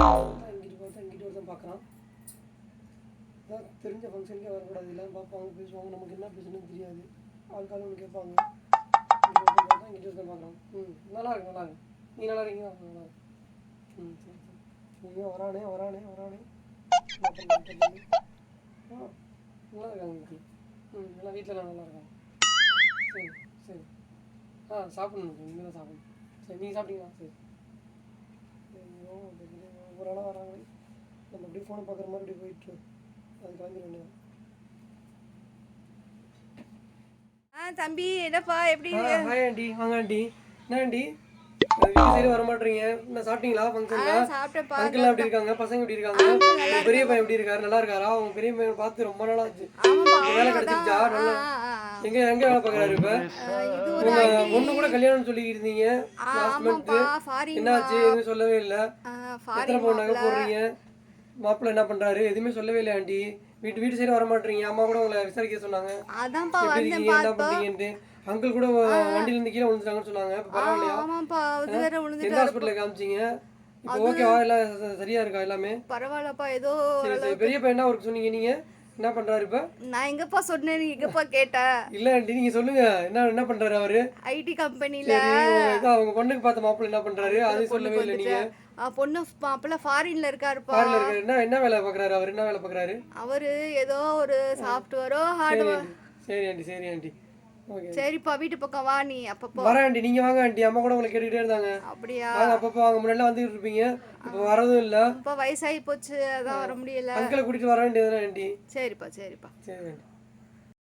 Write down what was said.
இங்கிட்டு ஒருத்தன் பார்க்குறான். அதான் தெரிஞ்ச ஃபங்க்ஷனுக்கே வரக்கூடாது, எல்லாம் பார்ப்பாங்க பேசுவாங்க, நமக்கு என்ன பேசணும்னு தெரியாது. ஆள்காலம் ஒன்று கேட்பாங்க. இங்கிட்டு ஒருத்தன் பார்க்குறான். நல்லா இருக்கு. நீ நல்லா இருக்கீங்களா? நல்லா இருக்கு. சரி நீங்கள் வரானே. நல்லா இருக்காங்க இன்னைக்கு. நல்லா வீட்டில் நல்லா இருக்காங்க. சரி சாப்பிடணும், இனிமேல் தான் சாப்பிடணும். சரி நீங்கள் சாப்பிட்டீங்களா? சரி ஒரு ஆளாக வராங்களே, நம்ம அப்படியே ஃபோனை பார்க்குற மாதிரி அப்படியே போயிட்டு அது கிளம்பிட வேண்டியது. தம்பி என்னப்பா எப்படி? Hi aunty. வாங்க ஆண்டி. என்ன ஆண்டி வீட்டு சைடு வர மாட்டீங்க? என்ன சாப்பிட்டீங்களா? ஃபங்க்ஷன்ல சாப்பிட்டேன்ப்பா. அங்கிள் எப்படி இருக்காங்க? பசங்க எப்படி இருக்காங்க? பெரிய பையன் எப்படி இருக்காரு? நல்லா இருக்காரா? அவங்க பெரிய பையன் பார்த்து ரொம்ப நாள் ஆச்சு. வேலை கிடைச்சிருச்சா? நல்லா எங்க வேலை பார்க்குறாரு இப்போ? உங்க பொண்ணு கூட கல்யாணம் சொல்லிக்கிட்டு இருந்தீங்க லாஸ்ட் மந்த். என்னாச்சு? எதுவும் சொல்லவே இல்லை. எத்தனை பவுன் நகை போடுறீங்க? மாப்பிள்ளை என்ன பண்றாரு? எதுவுமே சொல்லவே இல்லை ஆண்டி. வீட்டு சைடு வர மாட்டீங்க. அம்மா கூட உங்களை விசாரிக்க சொன்னாங்க, எப்படி இருக்கீங்க, என்ன பண்றீங்கன்ட்டு. அங்கிள் கூட வண்டியில இருந்து கீழே விழுந்துட்டாங்கன்னு சொன்னாங்க. பரவாயில்லையா? எந்த ஹாஸ்பிட்டல்ல காமிச்சீங்க? இப்போ ஓகேவா? எல்லாம் சரியா இருக்கா எல்லாமே? பரவாயில்லப்பா ஏதோ. சரி பெரிய பையன் என்ன ஒர்க் சொன்னீங்க? நீங்க என்ன பண்றாரு இப்ப? நான் எங்கப்பா சொன்னேன், நீ எங்கப்பா கேட்ட? இல்ல ஆண்டி நீங்க சொல்லுங்க, என்ன பண்றாரு அவரு? ஐடி கம்பெனில. அவங்க பொண்ணுக்கு பார்த்த மாப்பிள்ளை என்ன பண்றாரு? அது சொல்லவே இல்லை நீங்க. பொண்ணு மாப்பிள்ளை ஃபாரின்ல இருக்காருப்பா. ஃபாரின்ல இருக்காரு. என்ன வேலை பார்க்கறாரு அவரு? என்ன வேலை பார்க்கறாரு அவரு? ஏதோ ஒரு சாஃப்ட்வேரோ ஹார்ட்வேர். சரி ஆண்டி ஓகே. சரிப்பா வீட்டு பக்கம் வா, நீ அப்பப்போ வரேன் ஆண்டி. நீங்க வாங்க ஆண்டி, அம்மா கூட உங்களை கேட்டுக்கிட்டே இருந்தாங்க. அப்படியா? வாங்க அப்பப்போ வாங்க. முன்னாடிலாம் வந்துட்டு இருப்பீங்க, இப்போ வரதும் இல்லை. இப்போ வயசாகி போச்சு, அதான் வர முடியல. அங்கிளை கூட்டிட்டு வர வேண்டியதுதானே ஆண்டி? சரிப்பா. சரி ஆண்டி.